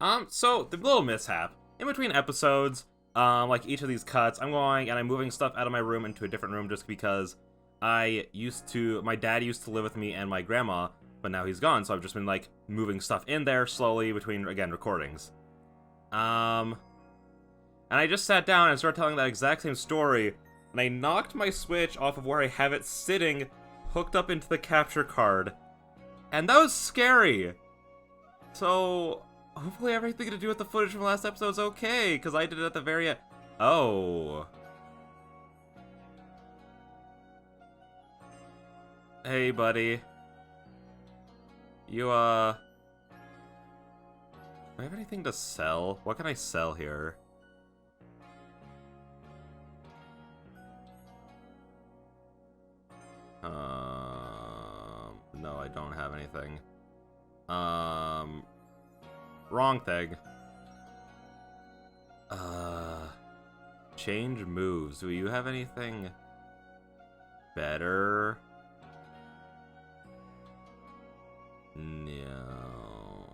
So the little mishap in between episodes, like each of these cuts, I'm going and I'm moving stuff out of my room into a different room just because my dad used to live with me and my grandma, but now he's gone, so I've just been like moving stuff in there slowly between, again, recordings. And I just sat down and started telling that exact same story, and I knocked my Switch off of where I have it sitting, hooked up into the capture card, and that was scary. So, hopefully everything to do with the footage from last episode is okay, because I did it at the very end. Oh. Hey, buddy. Do I have anything to sell? What can I sell here? No, I don't have anything. Wrong thing. Change moves. Do you have anything better? No.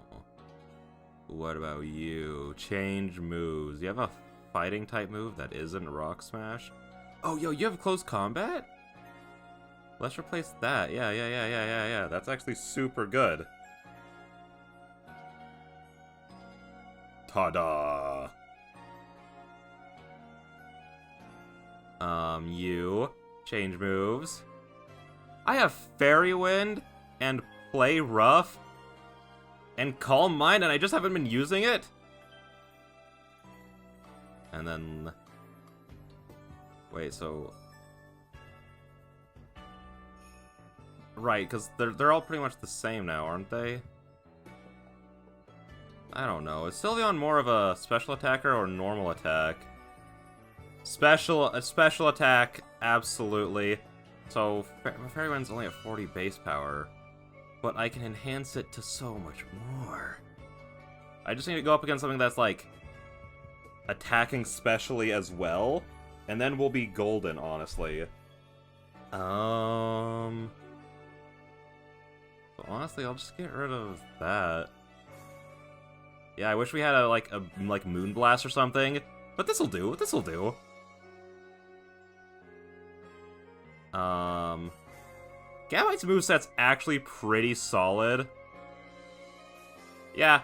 What about you? Change moves. You have a fighting type move that isn't Rock Smash? Oh, yo, you have close combat? Let's replace that. Yeah. That's actually super good. Ta-da! You. Change moves. I have Fairy Wind and Play Rough and Calm Mind, and I just haven't been using it? And then... Wait, so... Right, because they're all pretty much the same now, aren't they? I don't know. Is Sylveon more of a special attacker or normal attack? Special attack, absolutely. So, Fairy Wind's only at 40 base power, but I can enhance it to so much more. I just need to go up against something that's, like, attacking specially as well, and then we'll be golden, honestly. So honestly, I'll just get rid of that. Yeah, I wish we had a Moonblast or something, but this'll do. Gabite's moveset's actually pretty solid. Yeah,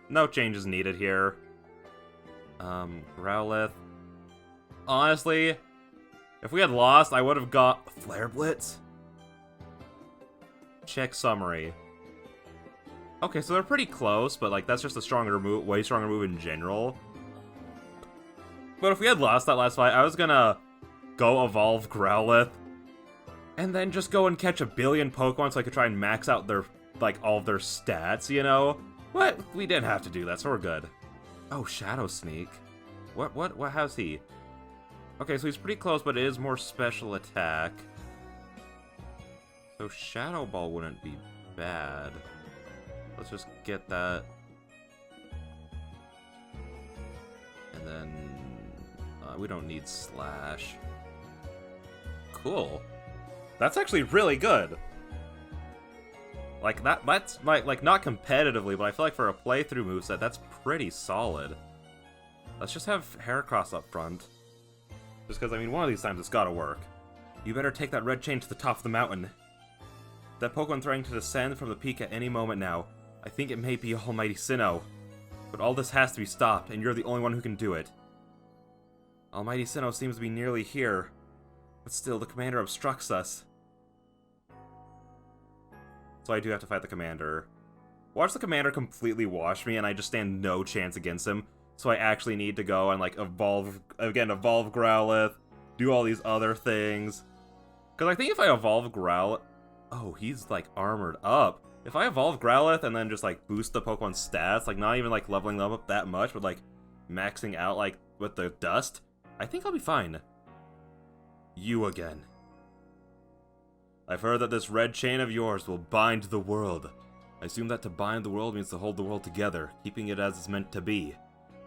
no changes needed here. Growlithe. Honestly, if we had lost, I would have got Flare Blitz. Check summary. Okay, so they're pretty close, but like that's just a stronger move, way stronger move in general. But if we had lost that last fight, I was gonna go evolve Growlithe, and then just go and catch a billion Pokemon so I could try and max out their, like, all of their stats, you know? But we didn't have to do that, so we're good. Oh, Shadow Sneak. What, how's he? Okay, so he's pretty close, but it is more special attack. So Shadow Ball wouldn't be bad. Let's just get that. And then, we don't need Slash. Cool. That's actually really good. Like, that's, like, not competitively, but I feel like for a playthrough moveset, that's pretty solid. Let's just have Heracross up front. Just because, I mean, one of these times it's gotta work. You better take that red chain to the top of the mountain. That Pokemon threatening to descend from the peak at any moment now. I think it may be Almighty Sinnoh. But all this has to be stopped, and you're the only one who can do it. Almighty Sinnoh seems to be nearly here. But still, the commander obstructs us. So I do have to fight the commander. Watch the commander completely wash me, and I just stand no chance against him. So I actually need to go and, like, evolve Growlithe, do all these other things. Because I think if I evolve Growlithe... Oh, he's, like, armored up. If I evolve Growlithe and then just, like, boost the Pokemon's stats, like, not even, like, leveling them up that much, but, like, maxing out, like, with the dust, I think I'll be fine. You again. I've heard that this red chain of yours will bind the world. I assume that to bind the world means to hold the world together, keeping it as it's meant to be.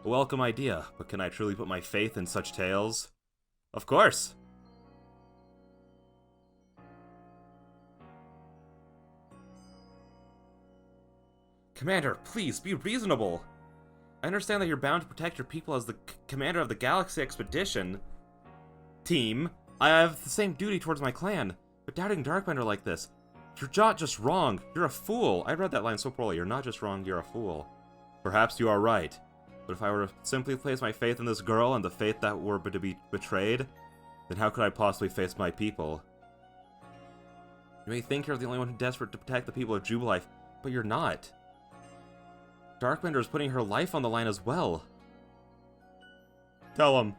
A welcome idea, but can I truly put my faith in such tales? Of course! Commander, please, be reasonable! I understand that you're bound to protect your people as the commander of the Galaxy Expedition team. I have the same duty towards my clan, but doubting Darkbender like this, you're not just wrong, you're a fool. I read that line so poorly. You're not just wrong, you're a fool. Perhaps you are right, but if I were to simply place my faith in this girl and the faith that were to be betrayed, then how could I possibly face my people? You may think you're the only one who's desperate to protect the people of Jubilife, but you're not. Darkbender is putting her life on the line as well. Tell him.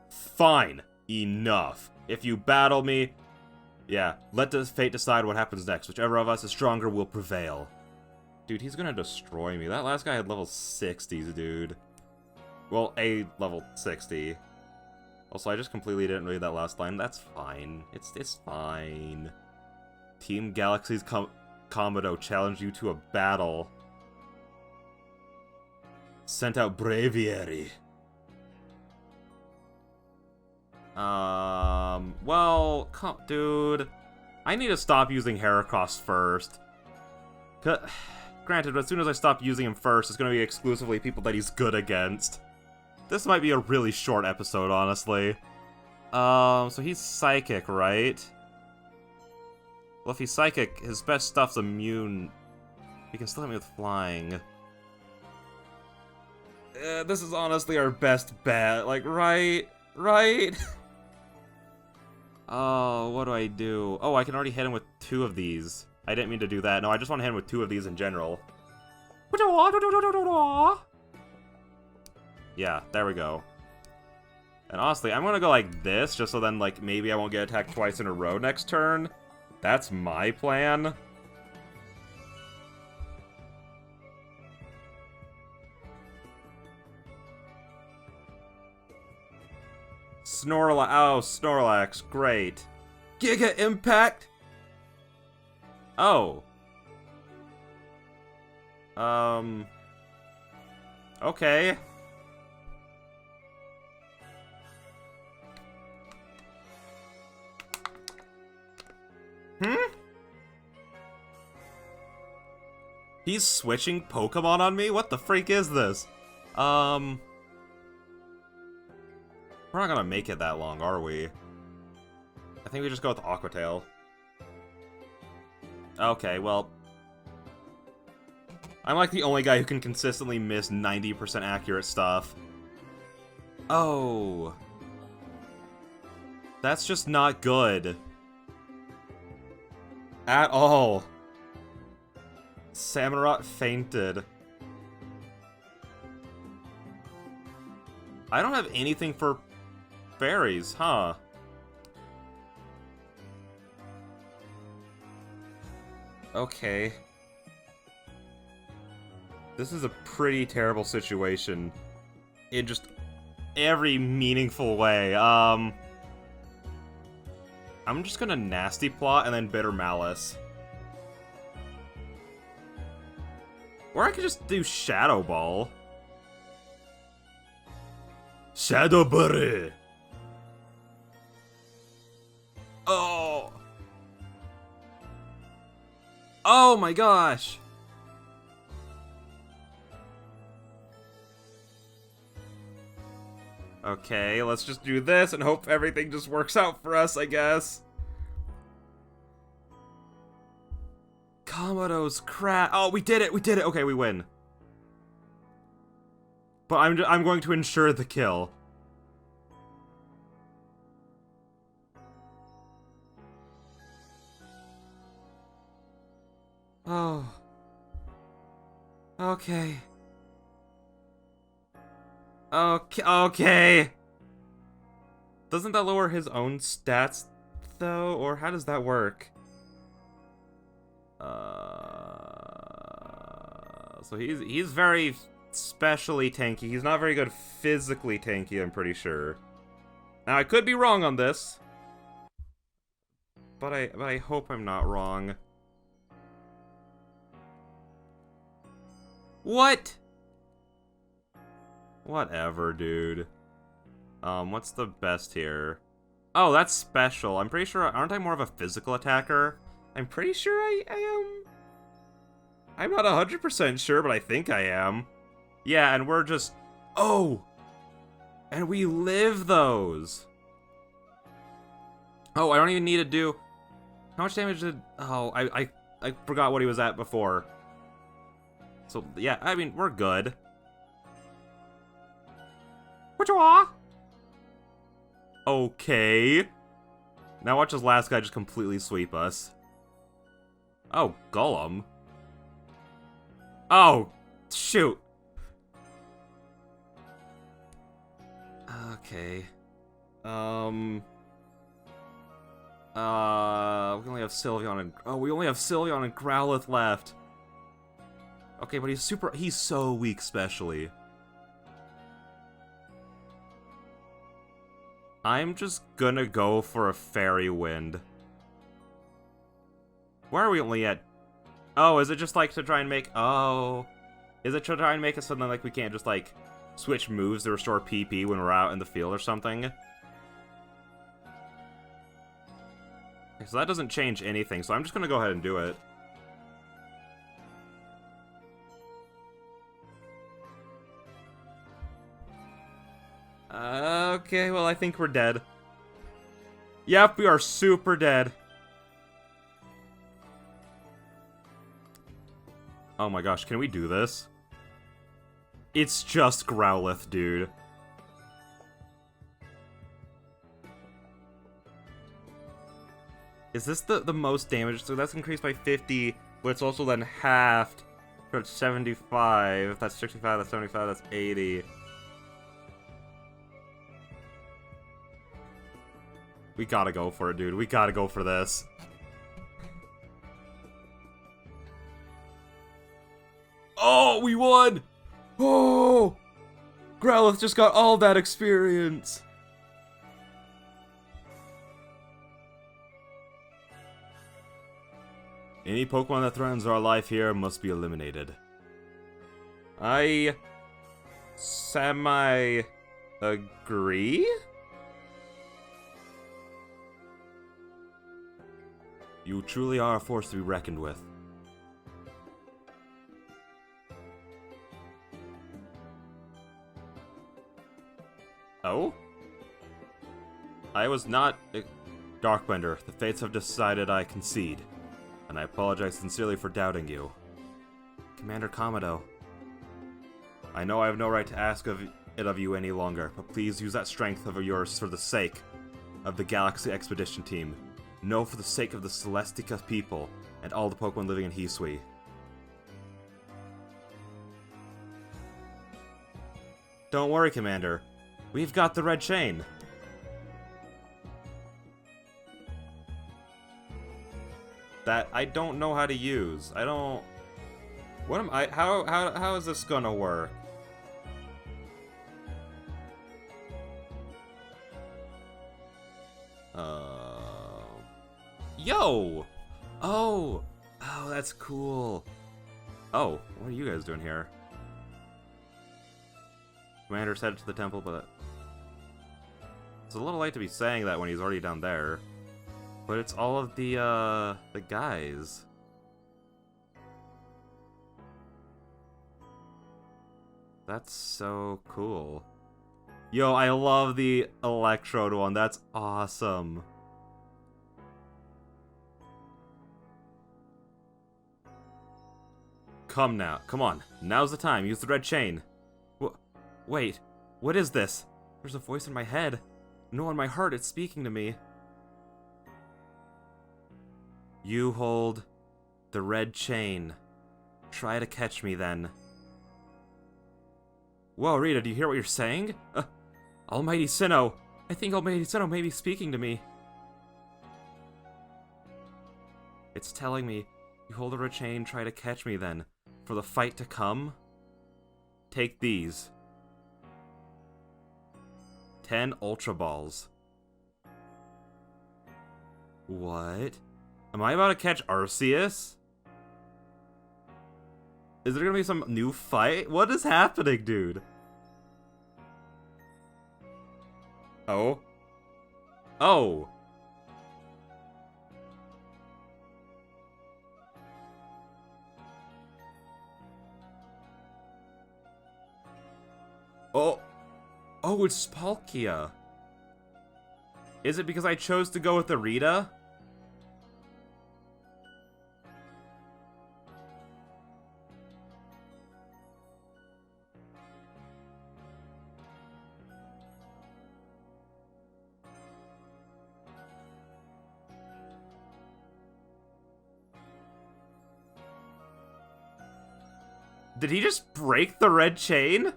Fine. Enough. If you battle me, yeah, let the fate decide what happens next. Whichever of us is stronger will prevail. Dude, he's gonna destroy me. That last guy had level 60s, dude. Well, a level 60. Also, I just completely didn't read that last line. That's fine. It's fine. Team Galaxy's Komodo challenged you to a battle. Sent out Braviary. Well, dude, I need to stop using Heracross first. Granted, as soon as I stop using him first, it's going to be exclusively people that he's good against. This might be a really short episode, honestly. So he's Psychic, right? Well, if he's Psychic, his best stuff's immune. He can still hit me with Flying. This is honestly our best bet. Like, right? Oh, what do I do? Oh, I can already hit him with 2 of these. I didn't mean to do that. No, I just want to hit him with 2 of these in general. Yeah, there we go. And honestly, I'm gonna go like this, just so then, like, maybe I won't get attacked twice in a row next turn. That's my plan. Snorlax, great. Giga Impact? Oh. Okay. He's switching Pokemon on me? What the freak is this? We're not gonna make it that long, are we? I think we just go with Aqua Tail. Okay, well... I'm like the only guy who can consistently miss 90% accurate stuff. Oh. That's just not good. At all. Samurott fainted. I don't have anything for fairies, huh? Okay. This is a pretty terrible situation. In just every meaningful way. I'm just gonna Nasty Plot and then Bitter Malice. Or I could just do Shadow Ball. Shadow Bury! Oh! Oh my gosh! Okay, let's just do this and hope everything just works out for us, I guess. Komodo's crap. Oh, we did it! Okay, we win. But I'm going to ensure the kill. Oh. Okay. Okay. Doesn't that lower his own stats, though? Or how does that work? So he's very specially tanky. He's not very good physically tanky, I'm pretty sure. Now, I could be wrong on this. But I hope I'm not wrong. What? Whatever, dude. What's the best here? Oh, that's special. I'm pretty sure, aren't I more of a physical attacker? I'm pretty sure I am. I'm not 100% sure, but I think I am. Yeah, and we're just... Oh! And we live those! Oh, I don't even need to do... How much damage did... Oh, I forgot what he was at before. So, yeah, I mean, we're good. Okay. Now watch this last guy just completely sweep us. Oh, Golem. Oh, shoot. Okay. We only have Sylveon and... Oh, we only have Sylveon and Growlithe left. Okay, but he's so weak specially. I'm just gonna go for a Fairy Wind. Why are we only at... Oh, is it just like to try and make... Oh. Is it to try and make it something like we can't just like switch moves to restore PP when we're out in the field or something? Okay, so that doesn't change anything, so I'm just gonna go ahead and do it. Okay, well, I think we're dead. Yep, we are super dead. Oh my gosh, can we do this? It's just Growlithe, dude. Is this the most damage? So that's increased by 50, but it's also then halved. So it's 75. That's 65, that's 75, that's 80. We gotta go for it, dude. We gotta go for this. Oh, we won! Oh! Growlithe just got all that experience. Any Pokemon that threatens our life here must be eliminated. I... semi-agree? You truly are a force to be reckoned with. Oh? I was not... Darkbender, the fates have decided I concede. And I apologize sincerely for doubting you. Commander Kamado. I know I have no right to ask of you any longer, but please use that strength of yours for the sake of the Galaxy Expedition Team. No, for the sake of the Celestica people and all the Pokemon living in Hisui. Don't worry, Commander. We've got the red chain. That I don't know how to use. I don't... What am I... How is this gonna work? Yo! Oh! Oh, that's cool. Oh, what are you guys doing here? Commander's headed to the temple, but... It's a little late to be saying that when he's already down there. But it's all of the guys. That's so cool. Yo, I love the Electrode one. That's awesome. Come now. Come on. Now's the time. Use the red chain. Wait. What is this? There's a voice in my head. No, in my heart, it's speaking to me. You hold the red chain. Try to catch me, then. Whoa, Rita, do you hear what you're saying? Almighty Sinnoh! I think Almighty Sinnoh may be speaking to me. It's telling me, you hold the red chain, try to catch me, then. For the fight to come, take these. 10 Ultra Balls. What? Am I about to catch Arceus? Is there gonna be some new fight? What is happening, dude? Oh? Oh! Oh! Oh, it's Palkia. Is it because I chose to go with the Rita? Did he just break the red chain?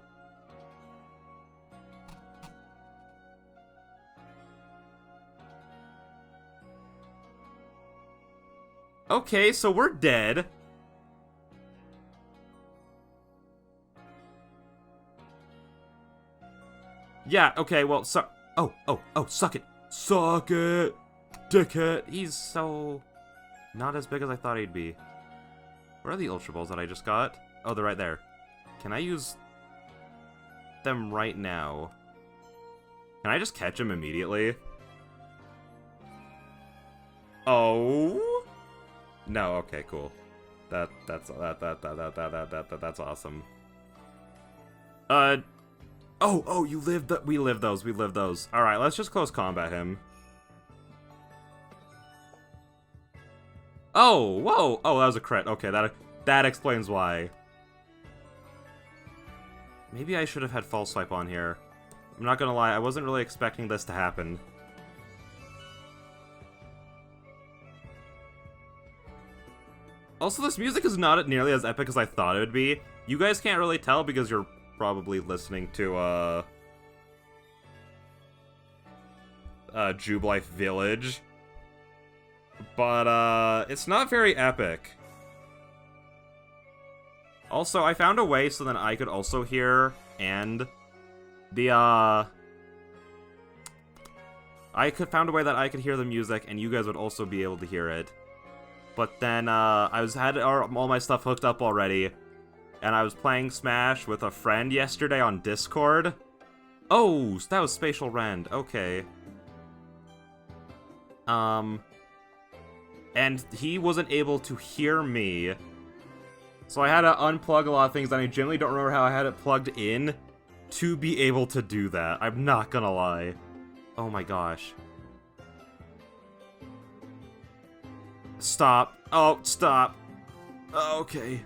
Okay, so we're dead. Yeah, okay, well, oh, suck it. Suck it, dickhead. He's so not as big as I thought he'd be. Where are the Ultra Balls that I just got? Oh, they're right there. Can I use them right now? Can I just catch him immediately? Oh no. Okay, cool. That's awesome. Oh, you lived. We lived those. We lived those. All right, let's just close combat him. Oh, whoa. Oh, that was a crit. Okay, that explains why. Maybe I should have had False Swipe on here. I'm not gonna lie, I wasn't really expecting this to happen. Also, this music is not nearly as epic as I thought it would be. You guys can't really tell because you're probably listening to, Jubilife Village. But, it's not very epic. Also, I found a way so that I could also hear, and I found a way that I could hear the music, and you guys would also be able to hear it. But then, I had all my stuff hooked up already, and I was playing Smash with a friend yesterday on Discord. Oh, that was Spatial Rend, okay. And he wasn't able to hear me. So I had to unplug a lot of things, and I generally don't remember how I had it plugged in to be able to do that. I'm not gonna lie. Oh my gosh. Stop. Oh, stop. Okay.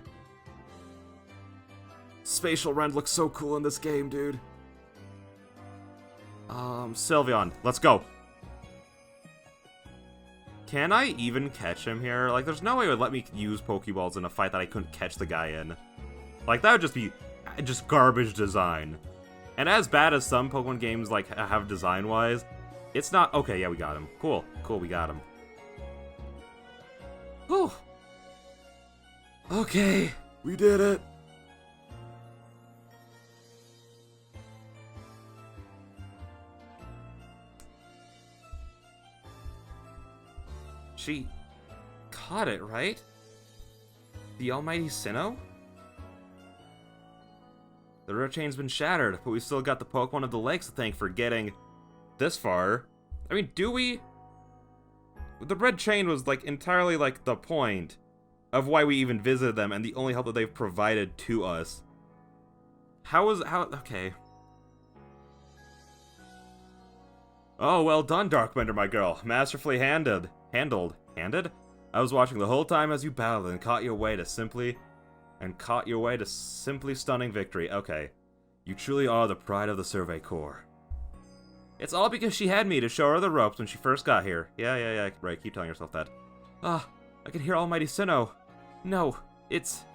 Spatial Rend looks so cool in this game, dude. Sylveon, let's go. Can I even catch him here? Like, there's no way it would let me use Pokeballs in a fight that I couldn't catch the guy in. Like, that would just be just garbage design. And as bad as some Pokemon games, like, have design-wise, it's not... Okay, yeah, we got him. Cool. Cool, we got him. Whew. Okay, we did it. She caught it, right? The almighty Sinnoh? The road chain's been shattered, but we still got the Pokemon of the Lakes to thank for getting this far. I mean, do we? The red chain was, like, entirely, like, the point of why we even visited them and the only help that they've provided to us. Okay. Oh, well done, Darkbender, my girl. Masterfully handled? I was watching the whole time as you battled and caught your way to simply stunning victory. Okay. You truly are the pride of the Survey Corps. It's all because she had me to show her the ropes when she first got here. Yeah, right, keep telling yourself that. Ah, I can hear Almighty Sinnoh. No, it's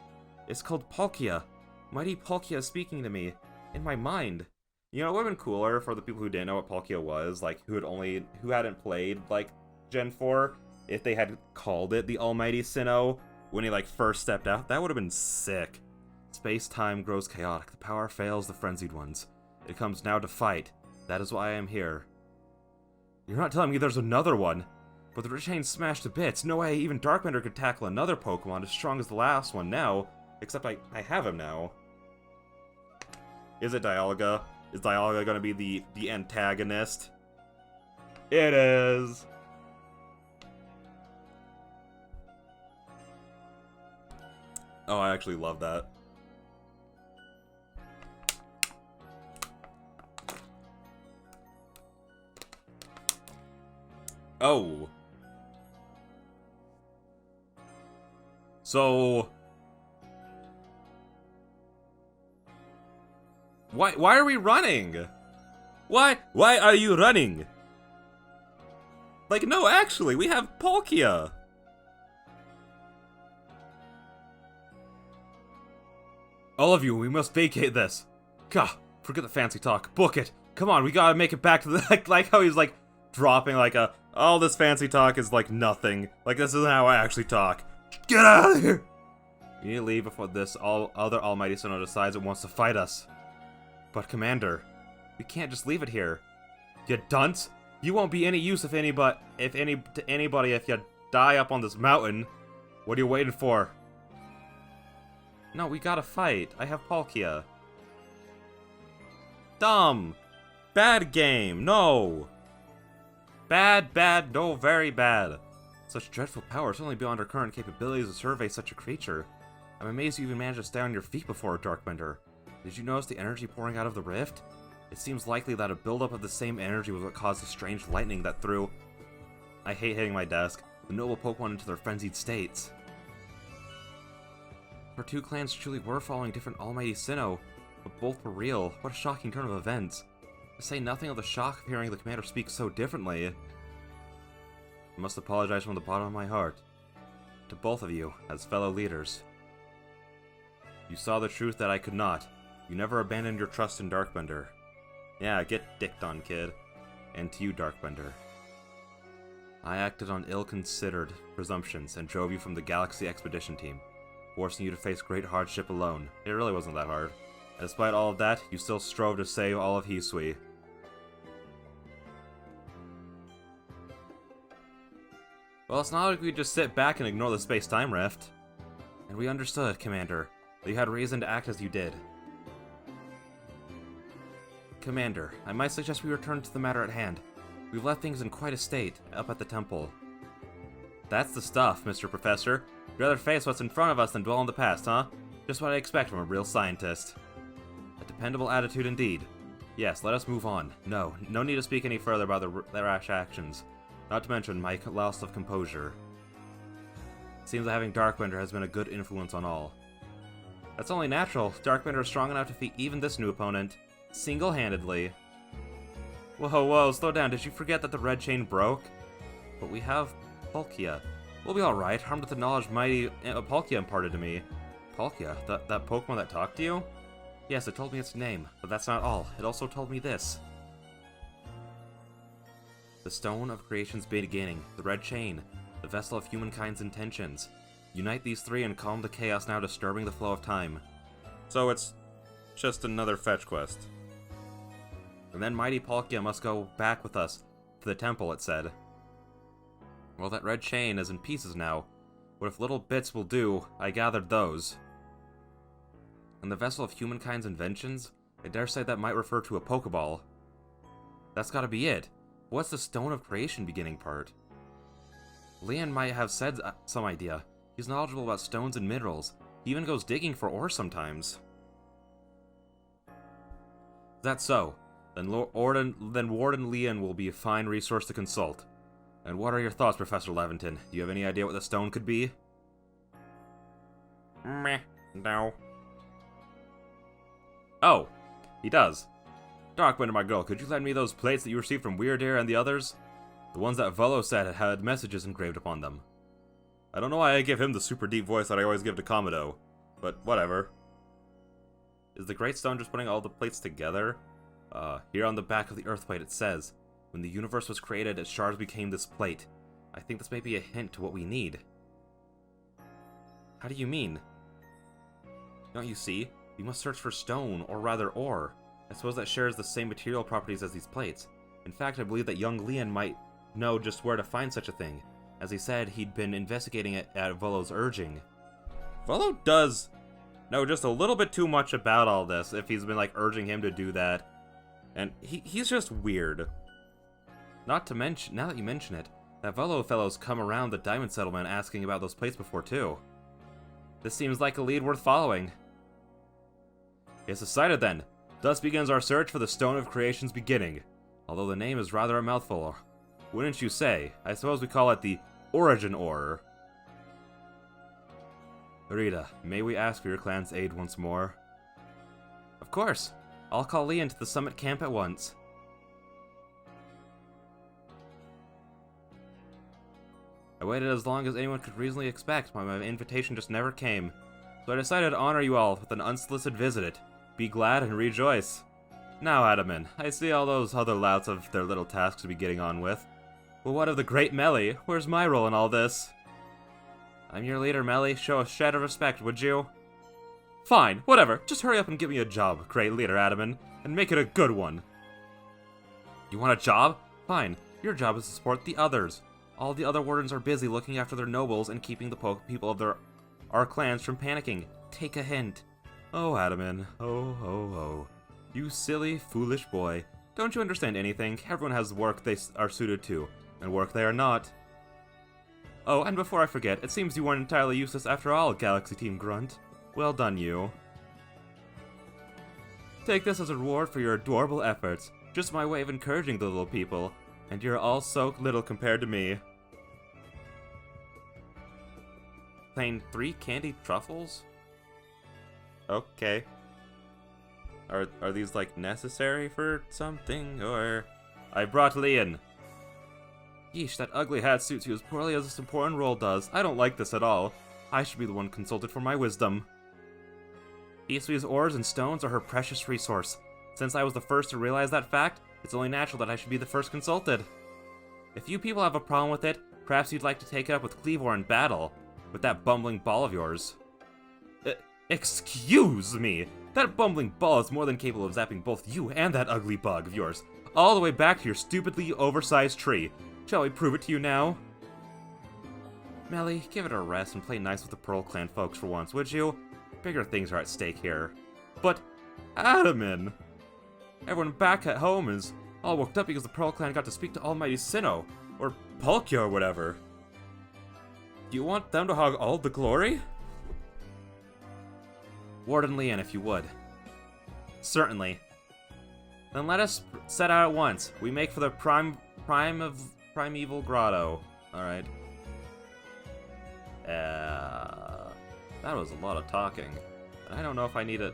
called Palkia. Mighty Palkia is speaking to me, in my mind. You know, it would have been cooler for the people who didn't know what Palkia was, like, who hadn't played, like, Gen 4, if they had called it the Almighty Sinnoh when he, like, first stepped out. That would have been sick. Space-time grows chaotic. The power fails the frenzied ones. It comes now to fight. That is why I am here. You're not telling me there's another one? But the red chain's smashed to bits. No way even Darkbender could tackle another Pokemon as strong as the last one now. Except I have him now. Is it Dialga? Is Dialga gonna be the antagonist? It is! Oh, I actually love that. Oh. So... Why are we running? Why are you running? Like, no, actually, we have Palkia. All of you, we must vacate this. Gah, forget the fancy talk. Book it. Come on, we gotta make it back to the... Like how he's, like, dropping, like, all this fancy talk is, like, nothing. Like, this isn't how I actually talk. Get out of here! We need to leave before this other Almighty Sinnoh decides it wants to fight us. But, Commander, we can't just leave it here. You dunce! You won't be any use to anybody if you die up on this mountain. What are you waiting for? No, we gotta fight. I have Palkia. Dumb! Bad game, no! Bad, no, very bad. Such dreadful power is only beyond our current capabilities to survey such a creature. I'm amazed you even managed to stay on your feet before, Darkbender. Did you notice the energy pouring out of the rift? It seems likely that a buildup of the same energy was what caused the strange lightning that threw... I hate hitting my desk. The noble Pokemon into their frenzied states. Our two clans truly were following different Almighty Sinnoh, but both were real. What a shocking turn of events. To say nothing of the shock of hearing the commander speak so differently. I must apologize from the bottom of my heart. To both of you, as fellow leaders. You saw the truth that I could not. You never abandoned your trust in Darkbender. Yeah, get dicked on, kid. And to you, Darkbender. I acted on ill-considered presumptions and drove you from the Galaxy Expedition Team, forcing you to face great hardship alone. It really wasn't that hard. And despite all of that, you still strove to save all of Hisui. Well, it's not like we just sit back and ignore the space-time rift. And we understood, Commander, that you had reason to act as you did. Commander, I might suggest we return to the matter at hand. We've left things in quite a state, up at the temple. That's the stuff, Mr. Professor. You'd rather face what's in front of us than dwell on the past, huh? Just what I expect from a real scientist. A dependable attitude indeed. Yes, let us move on. No need to speak any further about their rash actions. Not to mention my loss of composure. It seems that having Darkbender has been a good influence on all. That's only natural. Darkbender is strong enough to defeat even this new opponent. Single-handedly. Whoa, slow down. Did you forget that the red chain broke? But we have Palkia. We'll be alright, armed with the knowledge mighty Palkia imparted to me. Palkia? That Pokemon that talked to you? Yes, it told me its name, but that's not all. It also told me this. The Stone of Creation's beginning, the Red Chain, the vessel of humankind's intentions. Unite these three and calm the chaos now disturbing the flow of time. So it's just another fetch quest. And then mighty Palkia must go back with us to the temple, it said. Well, that red chain is in pieces now. What if little bits will do? I gathered those. And the vessel of humankind's inventions? I dare say that might refer to a Pokeball. That's gotta be it. What's the Stone of Creation beginning part? Leon might have said some idea. He's knowledgeable about stones and minerals. He even goes digging for ore sometimes. That's so. Then Warden Leon will be a fine resource to consult. And what are your thoughts, Professor Leventon? Do you have any idea what the stone could be? Meh, no. Oh, he does. Darkbender, my girl, could you lend me those plates that you received from Weird Ear and the others? The ones that Volo said had messages engraved upon them. I don't know why I give him the super deep voice that I always give to Komodo, but whatever. Is the Great Stone just putting all the plates together? Here on the back of the Earth plate it says, when the universe was created, its shards became this plate. I think this may be a hint to what we need. How do you mean? Don't you see? We must search for stone, or rather ore. I suppose that shares the same material properties as these plates. In fact, I believe that young Leon might know just where to find such a thing. As he said, he'd been investigating it at Volo's urging. Volo does know just a little bit too much about all this, if he's been, like, urging him to do that. And he's just weird. Not to mention, now that you mention it, that Volo fellow's come around the Diamond Settlement asking about those plates before, too. This seems like a lead worth following. It's decided then. Thus begins our search for the Stone of Creation's beginning. Although the name is rather a mouthful. Wouldn't you say? I suppose we call it the Origin Ore. Rita, may we ask for your clan's aid once more? Of course. I'll call Leon to the summit camp at once. I waited as long as anyone could reasonably expect, but my invitation just never came. So I decided to honor you all with an unsolicited visit. Be glad and rejoice. Now, Adaman, I see all those other louts have their little tasks to be getting on with. Well, what of the great Melly? Where's my role in all this? I'm your leader, Melly. Show a shred of respect, would you? Fine, whatever. Just hurry up and give me a job, great leader Adaman, and make it a good one. You want a job? Fine. Your job is to support the others. All the other wardens are busy looking after their nobles and keeping the people of our clans from panicking. Take a hint. Oh, Adaman. Oh. You silly, foolish boy. Don't you understand anything? Everyone has work they are suited to, and work they are not. Oh, and before I forget, it seems you weren't entirely useless after all, Galaxy Team Grunt. Well done, you. Take this as a reward for your adorable efforts. Just my way of encouraging the little people. And you're all so little compared to me. Plain 3 candied truffles? Okay. Are these, like, necessary for something, or... I brought Leon. Yeesh, that ugly hat suits you as poorly as this important role does. I don't like this at all. I should be the one consulted for my wisdom. Isui's ores and stones are her precious resource. Since I was the first to realize that fact, it's only natural that I should be the first consulted. If you people have a problem with it, perhaps you'd like to take it up with Cleavor in battle, with that bumbling ball of yours. Excuse me! That bumbling ball is more than capable of zapping both you and that ugly bug of yours, all the way back to your stupidly oversized tree. Shall we prove it to you now? Melly, give it a rest and play nice with the Pearl Clan folks for once, would you? Bigger things are at stake here. But, Adaman! Everyone back at home is all worked up because the Pearl Clan got to speak to Almighty Sinnoh, or Palkia or whatever. Do you want them to hog all the glory? Warden Leon, if you would. Certainly. Then let us set out at once. We make for the Primeval Grotto. Alright. That was a lot of talking. I don't know if I need it.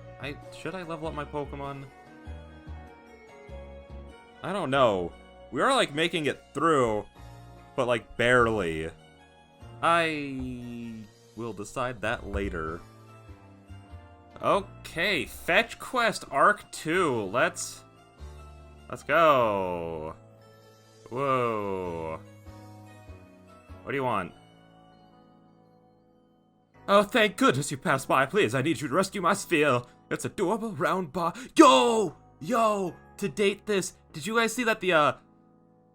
Should I level up my Pokemon? I don't know. We are, like, making it through, but, like, barely. I will decide that later. Okay, Fetch Quest Arc 2. Let's go. Whoa. What do you want? Oh, thank goodness you passed by. Please, I need you to rescue my sphere. It's adorable round bar. Yo! To date this, did you guys see that the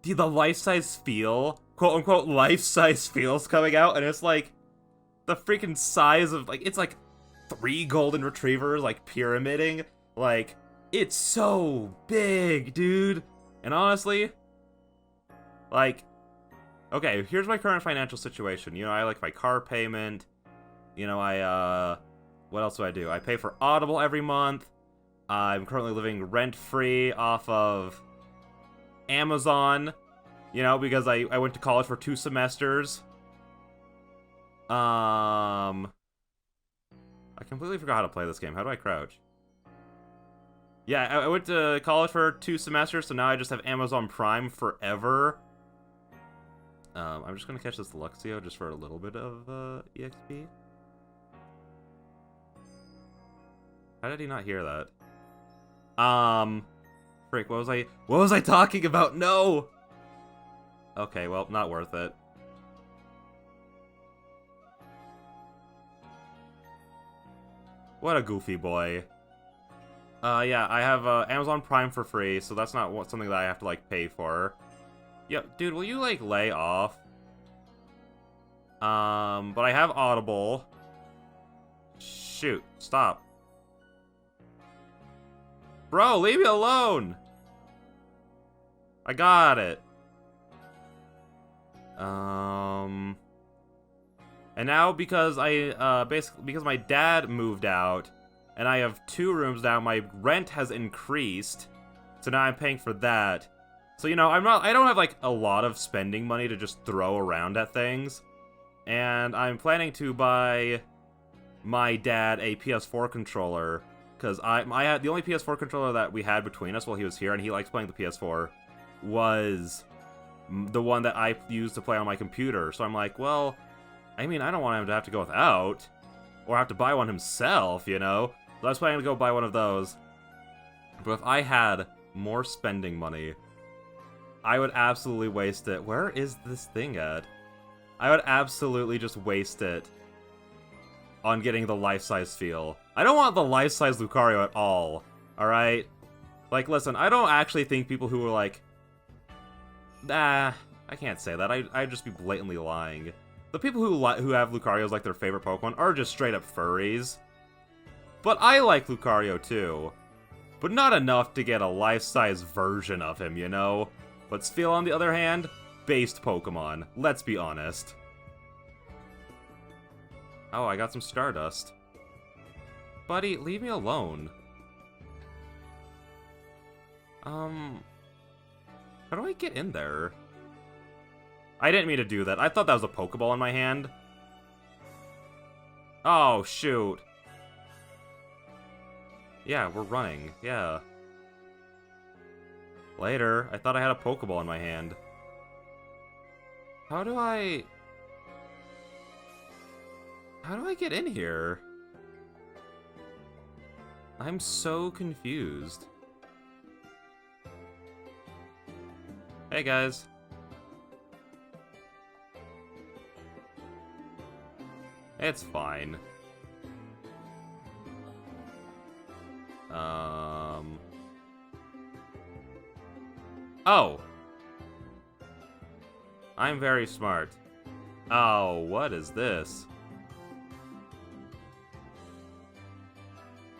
life-size feel, quote-unquote life-size feel's coming out, and it's like the freaking size of, like, it's like 3 golden retrievers, like, pyramiding. Like, it's so big, dude. And honestly, like, okay, here's my current financial situation. You know, I like my car payment. You know, what else do? I pay for Audible every month. I'm currently living rent-free off of Amazon, you know, because I went to college for 2 semesters. I completely forgot how to play this game. How do I crouch? Yeah, I went to college for 2 semesters, so now I just have Amazon Prime forever. I'm just gonna catch this Luxio just for a little bit of EXP. How did he not hear that? Frick, what was I talking about? No! Okay, well, not worth it. What a goofy boy. Yeah, I have Amazon Prime for free, so that's not something that I have to, like, pay for. Yep, dude, will you, like, lay off? But I have Audible. Shoot, stop. Bro, leave me alone! I got it. And now because because my dad moved out, and I have 2 rooms now, my rent has increased. So now I'm paying for that. So, you know, I don't have, like, a lot of spending money to just throw around at things. And I'm planning to buy my dad a PS4 controller, because I had the only PS4 controller that we had between us while he was here, and he likes playing the PS4, was the one that I used to play on my computer. So I'm like, well, I mean, I don't want him to have to go without, or have to buy one himself, you know? So I was planning to go buy one of those. But if I had more spending money, I would absolutely waste it. Where is this thing at? I would absolutely just waste it on getting the life-size feel. I don't want the life-size Lucario at all, alright? Like, listen, I don't actually think people who are like, nah, I can't say that. I'd just be blatantly lying. The people who have Lucario as, like, their favorite Pokemon are just straight-up furries. But I like Lucario, too. But not enough to get a life-size version of him, you know? But Spheal, on the other hand, based Pokemon. Let's be honest. Oh, I got some Stardust. Buddy, leave me alone. How do I get in there? I didn't mean to do that. I thought that was a Pokeball in my hand. Oh, shoot. Yeah, we're running. Yeah. Later. I thought I had a Pokeball in my hand. How do I get in here? I'm so confused. Hey, guys. It's fine. Oh! I'm very smart. Oh, what is this?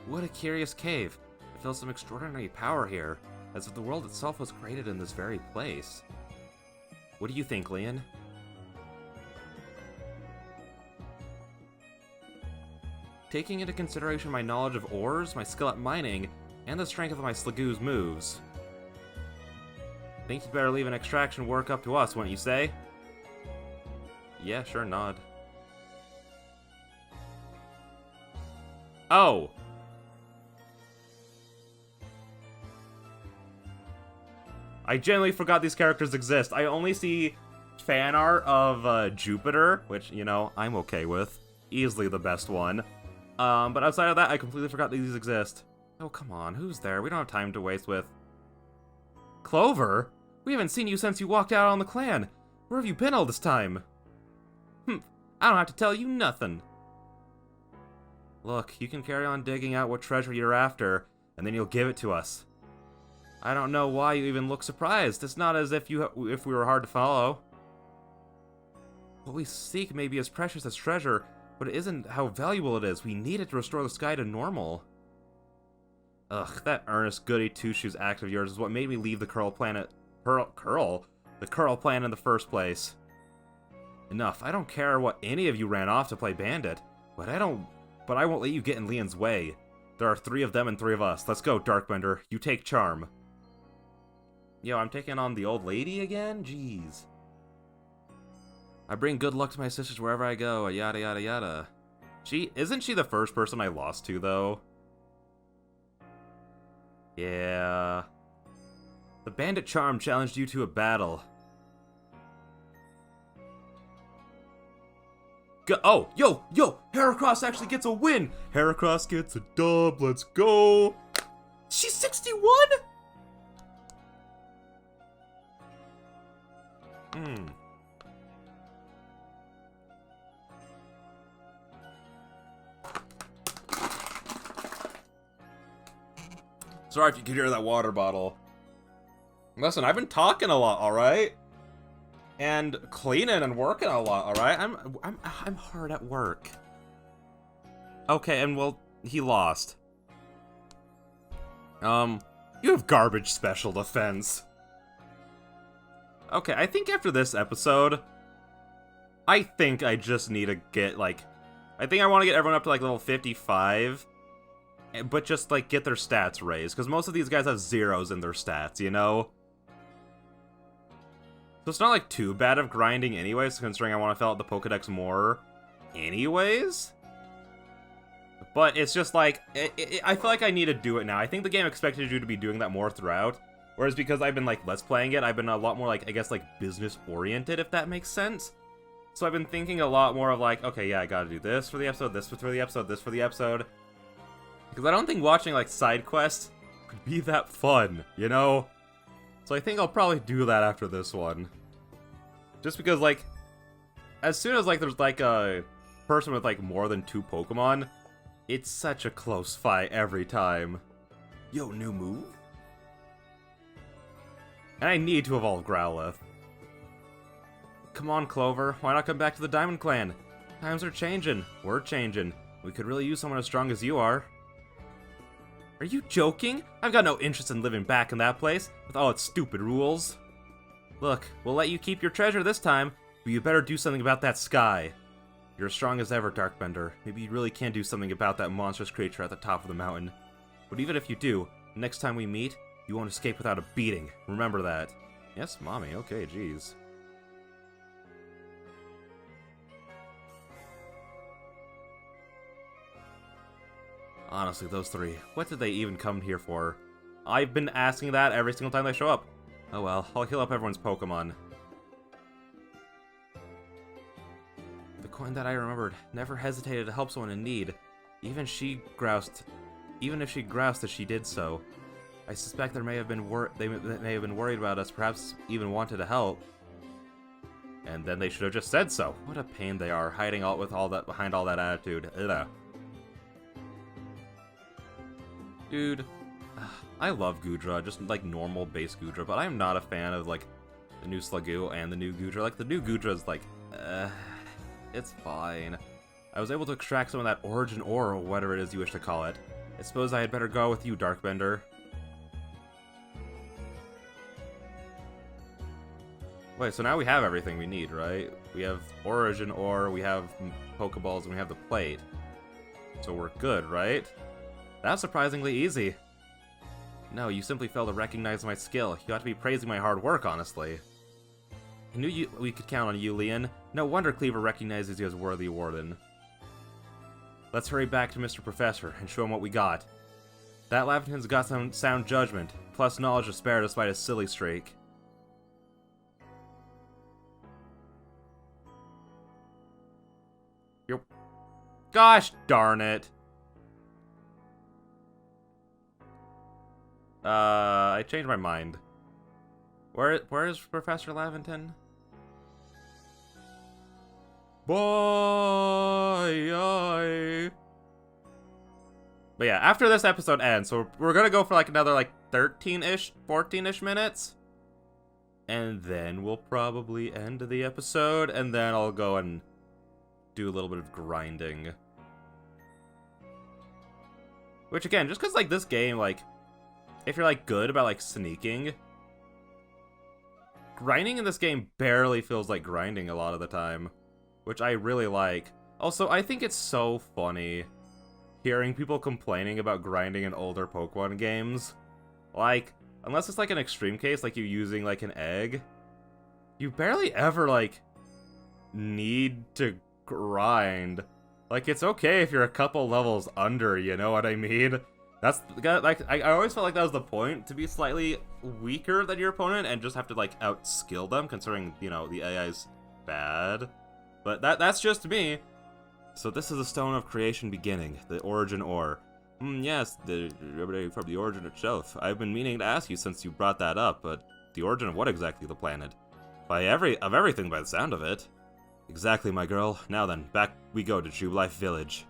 What a curious cave. I feel some extraordinary power here, as if the world itself was created in this very place. What do you think, Leon? Taking into consideration my knowledge of ores, my skill at mining, and the strength of my Slagoo's moves, think you'd better leave an extraction work up to us, wouldn't you say? Yeah, sure, nod. Oh! I genuinely forgot these characters exist. I only see fan art of Jupiter, which, you know, I'm okay with. Easily the best one. But outside of that, I completely forgot that these exist. Oh, come on, who's there? We don't have time to waste with... Clover? We haven't seen you since you walked out on the clan. Where have you been all this time? I don't have to tell you nothing. Look, you can carry on digging out what treasure you're after, and then you'll give it to us. I don't know why you even look surprised. It's not as if if we were hard to follow. What we seek may be as precious as treasure, but it isn't how valuable it is. We need it to restore the sky to normal. Ugh, that earnest goody two-shoes act of yours is what made me leave the Curl planet... The Curl planet in the first place. Enough. I don't care what any of you ran off to play Bandit, but I won't let you get in Leon's way. There are 3 of them and 3 of us. Let's go, Darkbender. You take Charm. Yo, I'm taking on the old lady again? Jeez. I bring good luck to my sisters wherever I go, yada yada yada. Isn't she the first person I lost to, though? Yeah. The Bandit Charm challenged you to a battle. Oh, yo! Heracross actually gets a win! Heracross gets a dub, let's go! She's 61?! Sorry if you could hear that water bottle. Listen, I've been talking a lot, alright? And cleaning and working a lot, alright? I'm hard at work. Okay, and well, he lost. You have garbage special defense. Okay, I think after this episode, I think I just need to get, like... I think I want to get everyone up to, like, level 55. But just, like, get their stats raised. Because most of these guys have zeros in their stats, you know? So it's not like too bad of grinding anyways, considering I want to fill out the Pokedex more anyways. But it's just like, I feel like I need to do it now. I think the game expected you to be doing that more throughout. Whereas because I've been like Let's Playing it, I've been a lot more like, I guess like business oriented, if that makes sense. So I've been thinking a lot more of like, okay, yeah, I gotta do this for the episode, this for the episode, this for the episode. Because I don't think watching like side quests would be that fun, you know? So I think I'll probably do that after this one. Just because like, as soon as like there's like a person with like more than 2 Pokemon, it's such a close fight every time. Yo, new move? And I need to evolve Growlithe. Come on, Clover. Why not come back to the Diamond Clan? Times are changing. We're changing. We could really use someone as strong as you are. Are you joking? I've got no interest in living back in that place, with all its stupid rules. Look, we'll let you keep your treasure this time, but you better do something about that sky. You're as strong as ever, Darkbender. Maybe you really can do something about that monstrous creature at the top of the mountain. But even if you do, next time we meet, you won't escape without a beating. Remember that. Yes, Mommy. Okay, jeez. Honestly, those 3. What did they even come here for? I've been asking that every single time they show up. Oh well, I'll heal up everyone's Pokemon. The coin that I remembered never hesitated to help someone in need. Even if she groused that she did so. I suspect they may have been worried about us, perhaps even wanted to help. And then they should have just said so. What a pain they are, hiding behind all that attitude. Ugh. Dude, I love Goodra, just like normal base Goodra, but I'm not a fan of like the new Slugoo and the new Goodra. Like the new Goodra is like, it's fine. I was able to extract some of that origin ore, or whatever it is you wish to call it. I suppose I had better go with you, Darkbender. Wait, so now we have everything we need, right? We have origin ore, we have Pokeballs, and we have the plate. So we're good, right? That's surprisingly easy. No, you simply fail to recognize my skill. You ought to be praising my hard work, honestly. I knew we could count on you, Leon. No wonder Cleaver recognizes you as worthy warden. Let's hurry back to Mr. Professor and show him what we got. That Laventon's got some sound judgment, plus knowledge to spare despite his silly streak. Yep. Gosh darn it. I changed my mind. Where is Professor Laventon? Bye. But yeah, after this episode ends, so we're gonna go for like another like 13-ish, 14-ish minutes. And then we'll probably end the episode, and then I'll go and do a little bit of grinding. Which again, just because like this game, like, if you're like good about like sneaking, grinding in this game barely feels like grinding a lot of the time, which I really like. Also, I think it's so funny hearing people complaining about grinding in older Pokemon games. Like, unless it's like an extreme case, like you using like an egg, you barely ever like need to grind. Like, it's okay if you're a couple levels under, you know what I mean? That's, like, I always felt like that was the point, to be slightly weaker than your opponent and just have to, like, outskill them, considering, you know, the AI's bad. But that's just me. So this is the Stone of Creation beginning, the Origin Ore. Yes, from the origin itself. I've been meaning to ask you since you brought that up, but the origin of what exactly, the planet? Of everything by the sound of it. Exactly, my girl. Now then, back we go to True Life Village.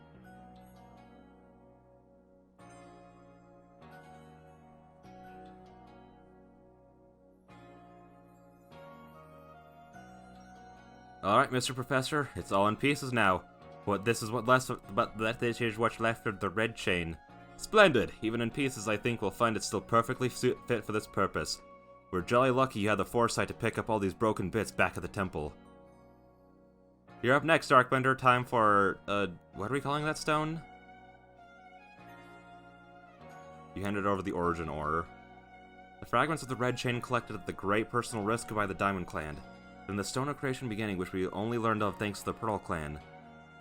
Alright, Mr. Professor, it's all in pieces now. But this is what's left of the red chain. Splendid! Even in pieces, I think we'll find it still perfectly fit for this purpose. We're jolly lucky you had the foresight to pick up all these broken bits back at the temple. You're up next, Darkbender. Time for, what are we calling that stone? You handed over the Origin Ore. The fragments of the red chain collected at the great personal risk by the Diamond Clan. From the Stone of Creation beginning, which we only learned of thanks to the Pearl Clan.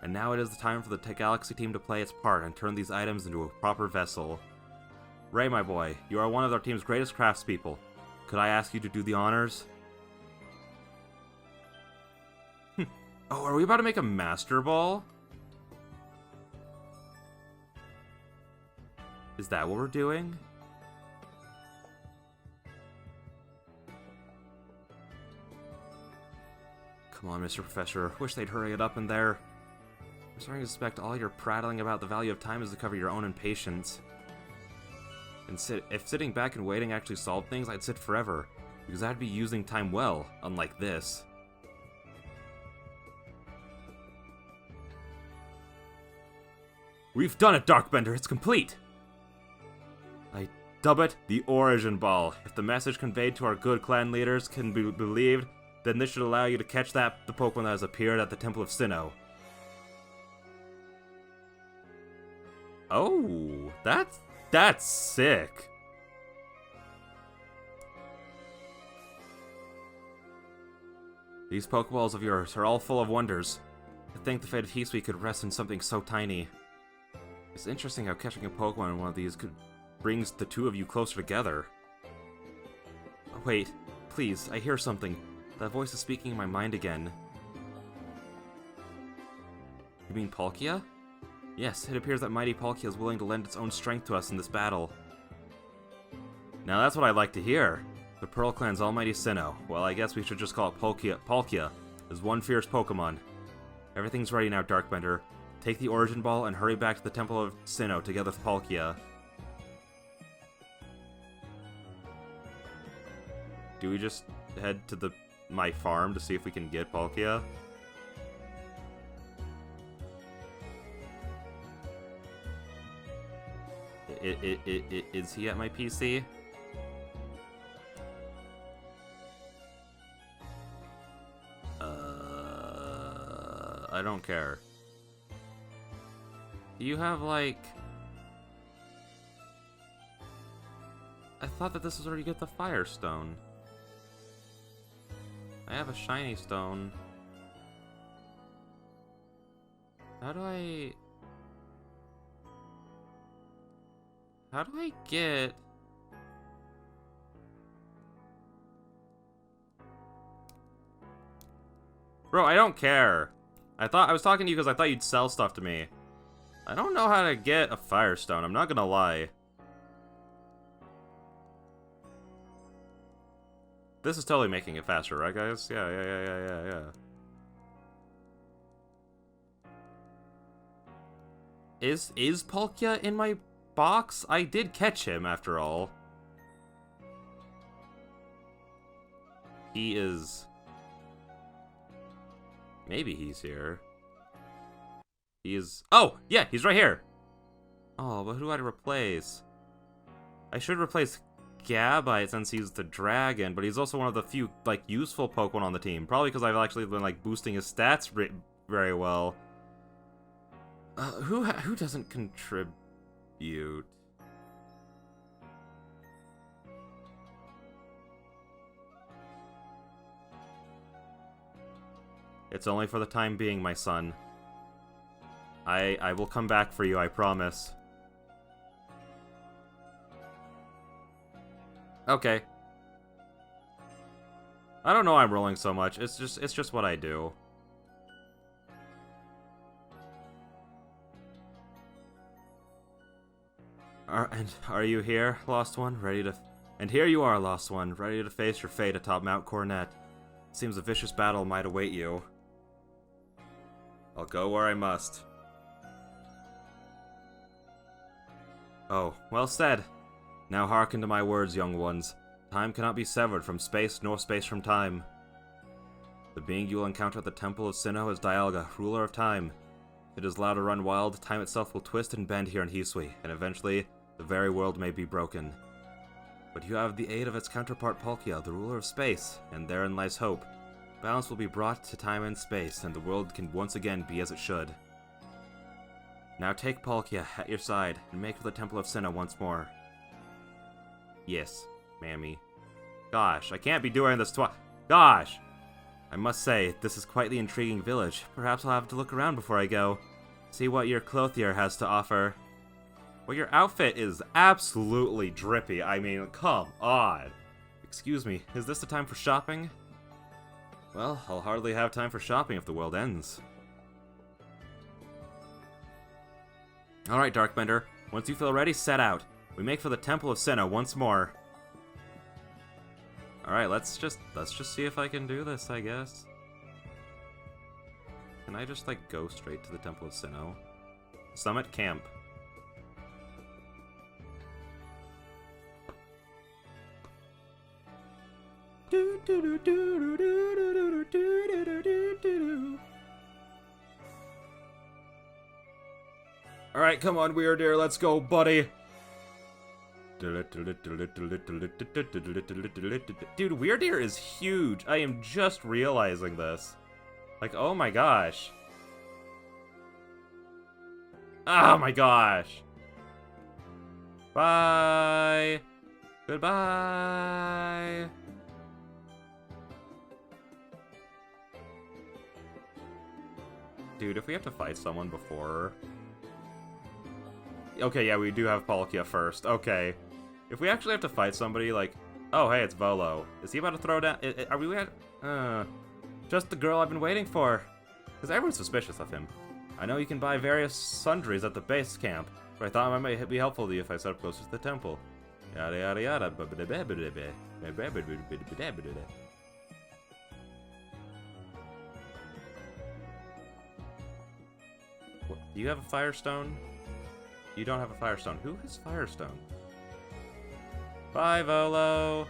And now it is the time for the Galaxy team to play its part and turn these items into a proper vessel. Ray, my boy, you are one of our team's greatest craftspeople. Could I ask you to do the honors? Oh, are we about to make a Master Ball? Is that what we're doing? Come on, Mr. Professor. Wish they'd hurry it up in there. I'm starting to suspect all your prattling about the value of time is to cover your own impatience. And if sitting back and waiting actually solved things, I'd sit forever, because I'd be using time well, unlike this. We've done it, Darkbender! It's complete! I dub it the Origin Ball. If the message conveyed to our good clan leaders can be believed, then this should allow you to catch the Pokemon that has appeared at the Temple of Sinnoh. Oh, that's sick. These Pokeballs of yours are all full of wonders. I think the fate of Hisui could rest in something so tiny. It's interesting how catching a Pokemon in one of these brings the two of you closer together. Oh, wait, please, I hear something. That voice is speaking in my mind again. You mean Palkia? Yes, it appears that mighty Palkia is willing to lend its own strength to us in this battle. Now that's what I'd like to hear. The Pearl Clan's almighty Sinnoh. Well, I guess we should just call it Palkia, as one fierce Pokemon. Everything's ready now, Darkbender. Take the Origin Ball and hurry back to the Temple of Sinnoh together with Palkia. Do we just head to my farm to see if we can get Palkia? Is he at my PC? I don't care. Do you have, like... I thought that this was where you get the Firestone. I have a shiny stone. How do I get... Bro, I don't care. I was talking to you because I thought you'd sell stuff to me. I don't know how to get a Firestone, I'm not gonna lie. This is totally making it faster, right, guys? Yeah. Is Palkia in my box? I did catch him, after all. He is... Maybe he's here. He is... Oh! Yeah, he's right here! Oh, but who do I replace? I should replace Gabite since he's the dragon, but he's also one of the few, like, useful Pokemon on the team. Probably because I've actually been, like, boosting his stats very well. Who doesn't contribute? It's only for the time being, my son. I will come back for you, I promise. Okay. I don't know why I'm rolling so much. It's just what I do. Are you here, Lost One? And here you are, Lost One, ready to face your fate atop Mount Coronet. Seems a vicious battle might await you. I'll go where I must. Oh, well said. Now hearken to my words, young ones. Time cannot be severed from space, nor space from time. The being you will encounter at the Temple of Sinnoh is Dialga, ruler of time. If it is allowed to run wild, time itself will twist and bend here in Hisui, and eventually, the very world may be broken. But you have the aid of its counterpart Palkia, the ruler of space, and therein lies hope. Balance will be brought to time and space, and the world can once again be as it should. Now take Palkia at your side, and make for the Temple of Sinnoh once more. Yes, Mammy. Gosh, I can't be doing this twice. Gosh! I must say, this is quite the intriguing village. Perhaps I'll have to look around before I go. See what your clothier has to offer. Well, your outfit is absolutely drippy. I mean, come on. Excuse me, is this the time for shopping? Well, I'll hardly have time for shopping if the world ends. Alright, Darkbender. Once you feel ready, set out. We make for the Temple of Sinnoh once more. Alright, let's just see if I can do this, I guess. Can I just, like, go straight to the Temple of Sinnoh? Summit Camp. Alright, come on, Weirdeer, let's go, buddy! Dude, Weirdeer is huge. I am just realizing this. Like, oh my gosh. Oh my gosh. Bye. Goodbye. Dude, if we have to fight someone before... Okay, yeah, we do have Palkia first. Okay. If we actually have to fight somebody, like... Oh, hey, it's Volo. Is he about to throw down... Are we at... Just the girl I've been waiting for. Because everyone's suspicious of him. I know you can buy various sundries at the base camp, but I thought it might be helpful to you if I set up closer to the temple. Yada yada yada. What? Do you have a Firestone? You don't have a Firestone. Who has Firestone? Bye, Volo!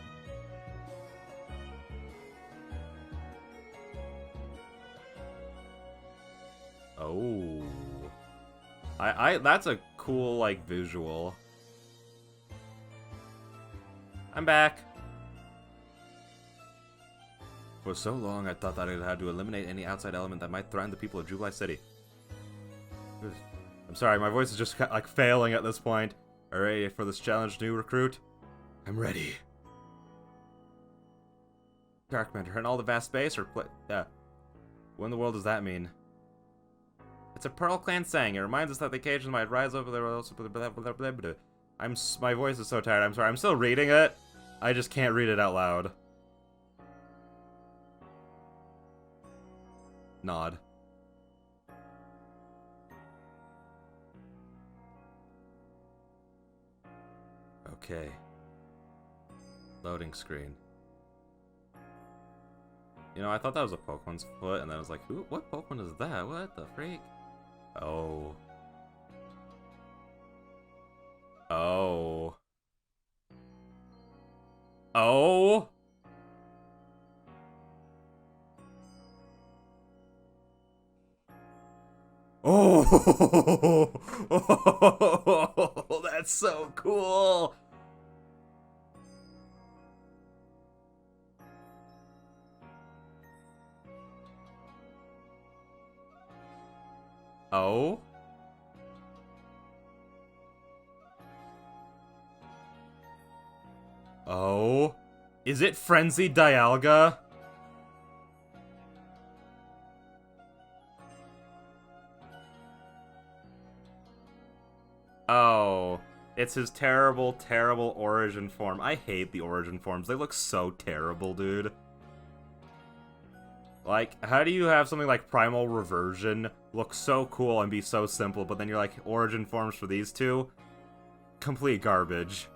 Oh. That's a cool, like, visual. I'm back. For so long, I thought that I had to eliminate any outside element that might threaten the people of Jubilife City. I'm sorry, my voice is just, like, failing at this point. Are you ready for this challenge, new recruit? I'm ready. Darkbender, and all the vast space, or what in the world does that mean? It's a Pearl Clan saying. It reminds us that the occasions might rise over there. My voice is so tired. I'm sorry. I'm still reading it. I just can't read it out loud. Nod. Okay. Loading screen. You know, I thought that was a Pokemon's foot, and then I was like, who? What Pokemon is that? What the freak? Oh. Oh. Oh? Oh! Oh, that's so cool! Oh? Oh? Is it Frenzied Dialga? Oh. It's his terrible, terrible origin form. I hate the origin forms. They look so terrible, dude. Like, how do you have something like Primal Reversion look so cool and be so simple, but then you're like, origin forms for these two? Complete garbage.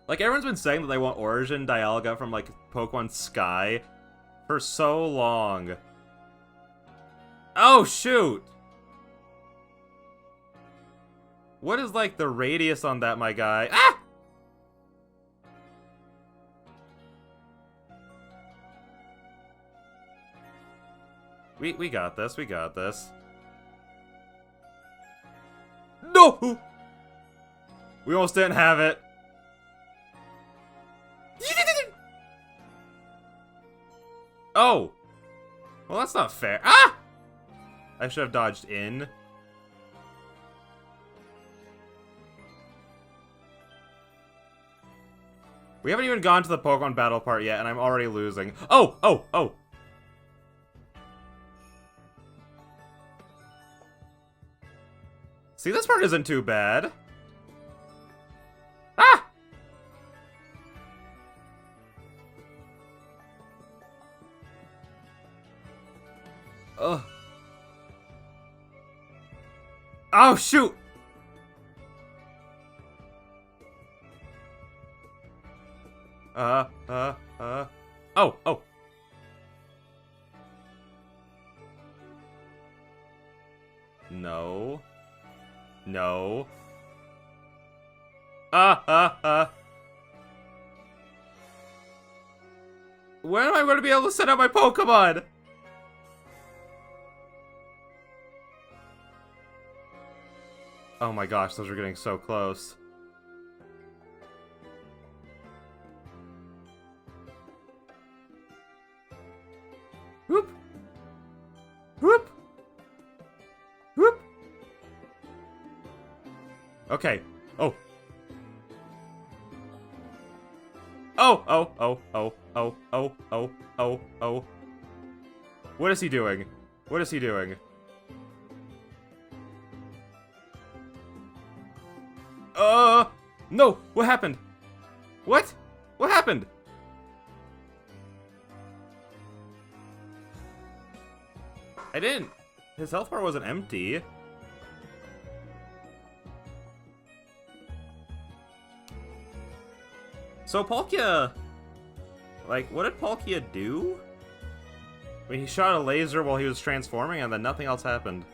Like, everyone's been saying that they want Origin Dialga from, like, Pokemon Sky for so long. Oh, shoot! What is, like, the radius on that, my guy? Ah! We got this, we got this. No! We almost didn't have it. Oh! Well, that's not fair. Ah! I should have dodged in. We haven't even gone to the Pokemon battle part yet, and I'm already losing. Oh! Oh! Oh! See, this part isn't too bad. Ah! Ugh. Oh, shoot! Oh, oh. No. No. When am I going to be able to send out my Pokemon? Oh my gosh, those are getting so close. Whoop. Whoop. Whoop. Okay. Oh. Oh, oh, oh, oh, oh, oh, oh, oh, oh. What is he doing? What is he doing? No! What happened? What? What happened? I didn't. His health bar wasn't empty. So Palkia... Like, what did Palkia do? I mean, he shot a laser while he was transforming and then nothing else happened.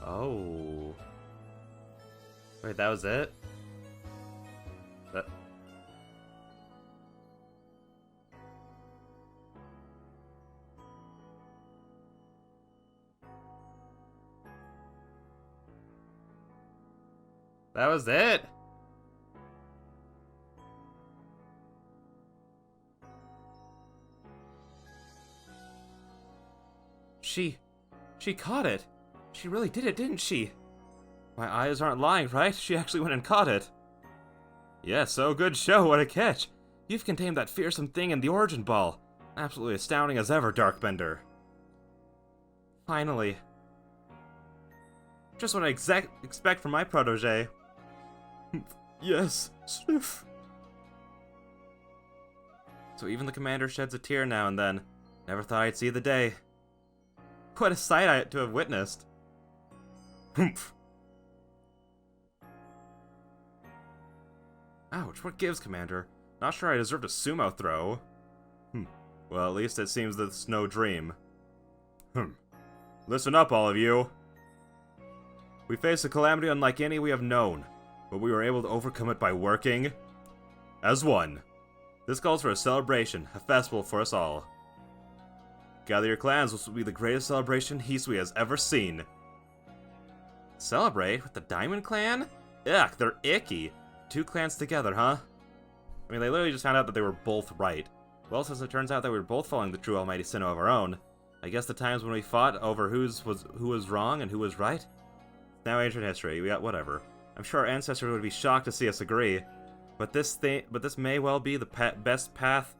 Oh. Wait, that was it? That was it? She caught it. She really did it, didn't she? My eyes aren't lying, right? She actually went and caught it. Yes, so good show, what a catch. You've contained that fearsome thing in the Origin Ball. Absolutely astounding as ever, Darkbender. Finally. Just what I expect from my protege. Yes, Sniff. So even the commander sheds a tear now and then. Never thought I'd see the day. What a sight I had to have witnessed. Humph. Ouch, what gives, Commander? Not sure I deserved a sumo throw. Well, at least it seems that it's no dream. Listen up, all of you. We face a calamity unlike any we have known, but we were able to overcome it by working as one. This calls for a celebration, a festival for us all. Gather your clans, this will be the greatest celebration Hisui has ever seen. Celebrate? With the Diamond Clan? Ugh, they're icky. Two clans together, huh? I mean, they literally just found out that they were both right. Well, since it turns out that we were both following the true almighty Sinnoh of our own, I guess the times when we fought over who was wrong and who was right? Now ancient history, we got whatever. I'm sure our ancestors would be shocked to see us agree, but this may well be the best path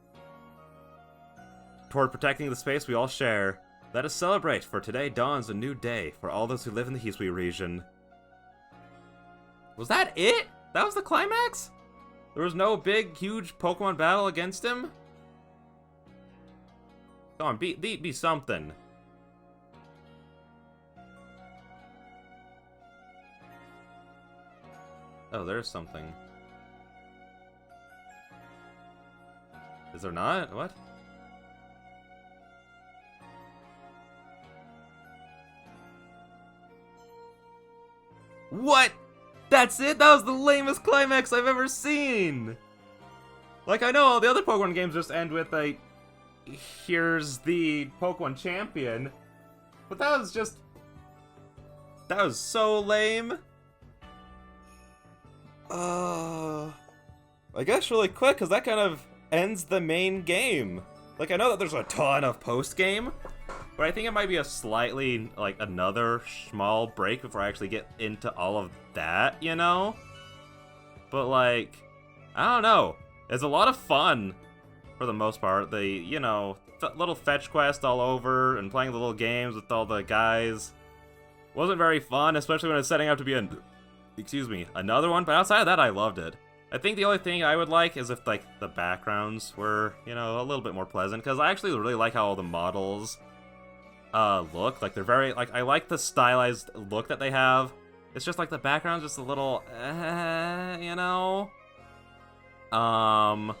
toward protecting the space we all share. Let us celebrate, for today dawns a new day for all those who live in the Hisui region. Was that it? That was the climax? There was no big, huge Pokemon battle against him? Come on, be something. Oh, there's something. Is there not? What? What? That's it? That was the lamest climax I've ever seen! Like, I know all the other Pokemon games just end with a... Here's the Pokemon champion. But that was just... That was so lame. I guess really quick, because that kind of ends the main game. Like, I know that there's a ton of post-game, but I think it might be a slightly, like, another small break before I actually get into all of that, you know? But, like, I don't know. It's a lot of fun, for the most part. The, you know, little fetch quest all over, and playing the little games with all the guys wasn't very fun, especially when it's setting up to be another one. But outside of that, I loved it. I think the only thing I would like is if, like, the backgrounds were, you know, a little bit more pleasant, because I actually really like how all the models look. Like, they're very, like, I like the stylized look that they have. It's just, like, the background's just a little, you know? But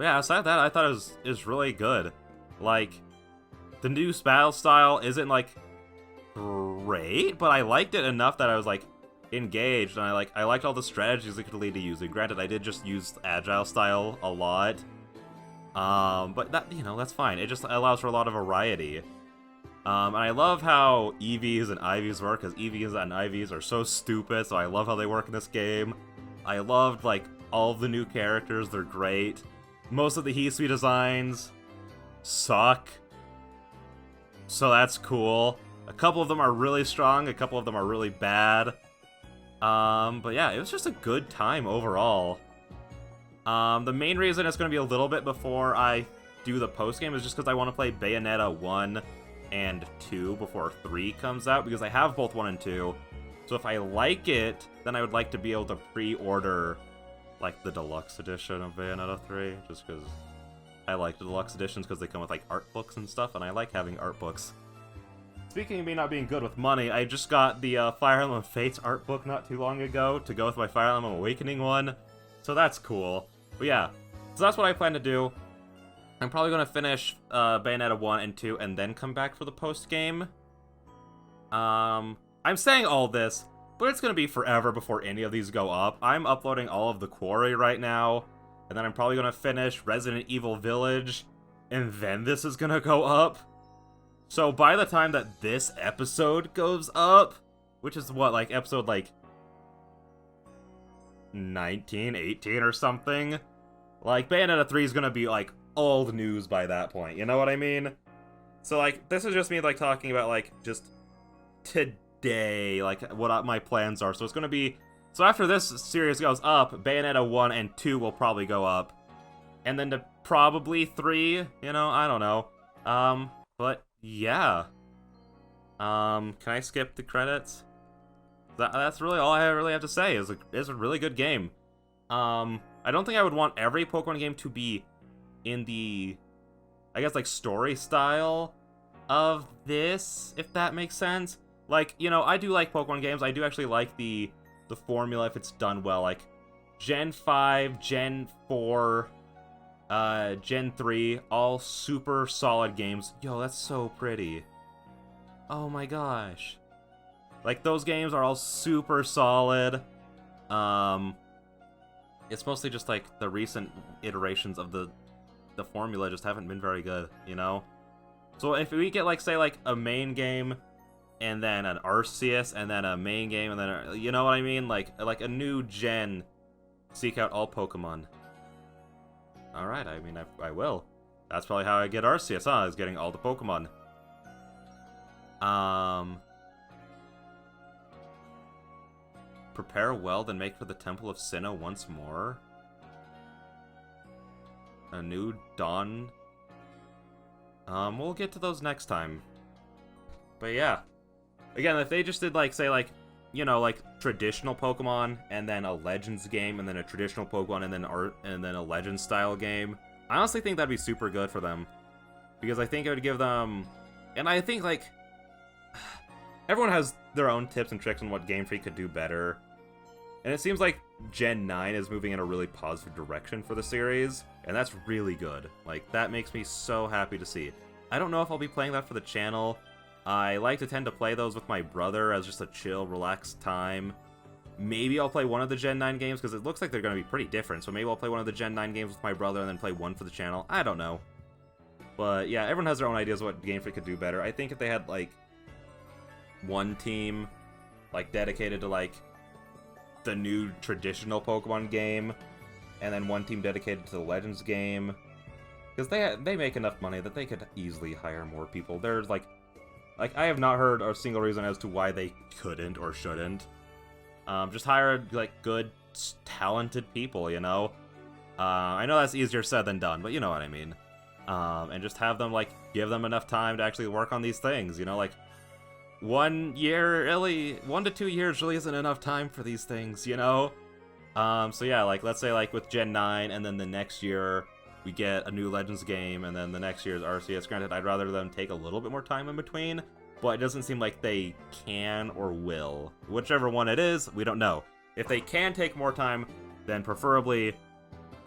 yeah, outside of that, I thought it was really good. Like, the new battle style isn't, like, great, but I liked it enough that I was, like, engaged, and I liked all the strategies it could lead to using. Granted, I did just use agile style a lot, but that, you know, that's fine. It just allows for a lot of variety. And I love how EVs and IVs work, because EVs and IVs are so stupid, so I love how they work in this game. I loved, like, all of the new characters. They're great. Most of the Hisui designs suck, so that's cool. A couple of them are really strong, a couple of them are really bad. But yeah, it was just a good time overall. The main reason it's going to be a little bit before I do the post-game is just because I want to play Bayonetta 1 and 2 before 3 comes out, because I have both 1 and 2. So if I like it, then I would like to be able to pre-order, like, the deluxe edition of Bayonetta 3, just because I like the deluxe editions because they come with, like, art books and stuff, and I like having art books. Speaking of me not being good with money, I just got the Fire Emblem Fates art book not too long ago to go with my Fire Emblem Awakening one, so that's cool. But yeah, so that's what I plan to do. I'm probably going to finish Bayonetta 1 and 2 and then come back for the post-game. I'm saying all this, but it's going to be forever before any of these go up. I'm uploading all of the Quarry right now, and then I'm probably going to finish Resident Evil Village, and then this is going to go up. So by the time that this episode goes up, which is what, like, episode, like, 19, 18 or something, like, Bayonetta 3 is gonna be, like, old news by that point, you know what I mean? So, like, this is just me, like, talking about, like, just today, like, what my plans are. So it's gonna be, so after this series goes up, Bayonetta 1 and 2 will probably go up, and then to probably 3, you know, I don't know. But yeah. Can I skip the credits? That's really all I really have to say. It's a really good game. I don't think I would want every Pokemon game to be in the, I guess, like, story style of this, if that makes sense. Like, you know, I do like Pokemon games. I do actually like the formula if it's done well. Like, Gen 5, Gen 4, Gen 3, all super solid games. Yo, that's so pretty. Oh my gosh. Like, those games are all super solid. It's mostly just, like, the recent iterations of the formula just haven't been very good, you know? So if we get, like, say, like, a main game, and then an Arceus, and then a main game, and then, you know what I mean? Like a new gen, seek out all Pokemon. Alright, I mean, I will. That's probably how I get Arceus, huh? Is getting all the Pokemon. Prepare well, then make for the Temple of Sinnoh once more. A new dawn. We'll get to those next time. But yeah. Again, if they just did, like, say, like, you know, like, traditional Pokemon, and then a Legends game, and then a traditional Pokemon, and then a Legends style game, I honestly think that'd be super good for them. Because I think it would give them, and I think, like, everyone has their own tips and tricks on what Game Freak could do better. And it seems like Gen 9 is moving in a really positive direction for the series, and that's really good. Like, that makes me so happy to see. I don't know if I'll be playing that for the channel. I like to tend to play those with my brother as just a chill, relaxed time. Maybe I'll play one of the Gen 9 games, because it looks like they're going to be pretty different, so maybe I'll play one of the Gen 9 games with my brother and then play one for the channel. I don't know. But yeah, everyone has their own ideas of what Game Freak could do better. I think if they had, like, one team, like, dedicated to, like, the new traditional Pokemon game, and then one team dedicated to the Legends game. Because they make enough money that they could easily hire more people. There's like I have not heard a single reason as to why they couldn't or shouldn't. Just hire like good, talented people, you know. I know that's easier said than done, but you know what I mean. And just have them like give them enough time to actually work on these things, you know, like 1 year, really 1 to 2 years really isn't enough time for these things, you know. So yeah, like let's say like with Gen 9, and then the next year we get a new Legends game, and then the next year is Arceus. Granted, I'd rather them take a little bit more time in between, but it doesn't seem like they can or will. Whichever one it is, we don't know. If they can take more time, then preferably,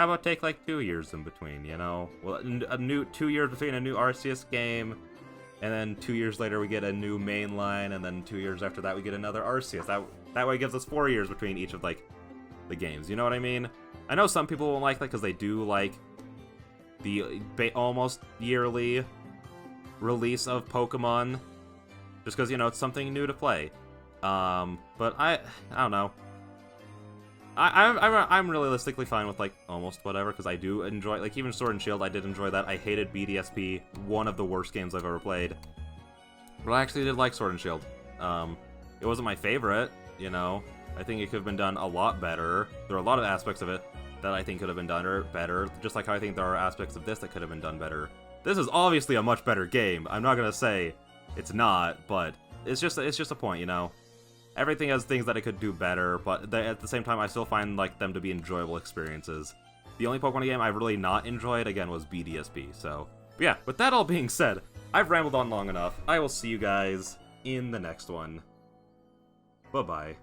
how about take like 2 years in between, you know? Well, a new 2 years between a new Arceus game, and then 2 years later we get a new main line, and then 2 years after that we get another Arceus. That way it gives us 4 years between each of like the games, you know what I mean? I know some people won't like that because they do like the almost yearly release of Pokemon, just because, you know, it's something new to play. But I don't know. I'm realistically fine with like almost whatever, because I do enjoy, like, even Sword and Shield, I did enjoy that. I hated BDSP, one of the worst games I've ever played. But I actually did like Sword and Shield. It wasn't my favorite, you know. I think it could have been done a lot better. There are a lot of aspects of it that I think could have been done better, just like how I think there are aspects of this that could have been done better. This is obviously a much better game. I'm not gonna say it's not, but it's just a point, you know. Everything has things that it could do better, but at the same time, I still find like them to be enjoyable experiences. The only Pokemon game I've really not enjoyed, again, was BDSP. So, but yeah, with that all being said, I've rambled on long enough. I will see you guys in the next one. Bye-bye.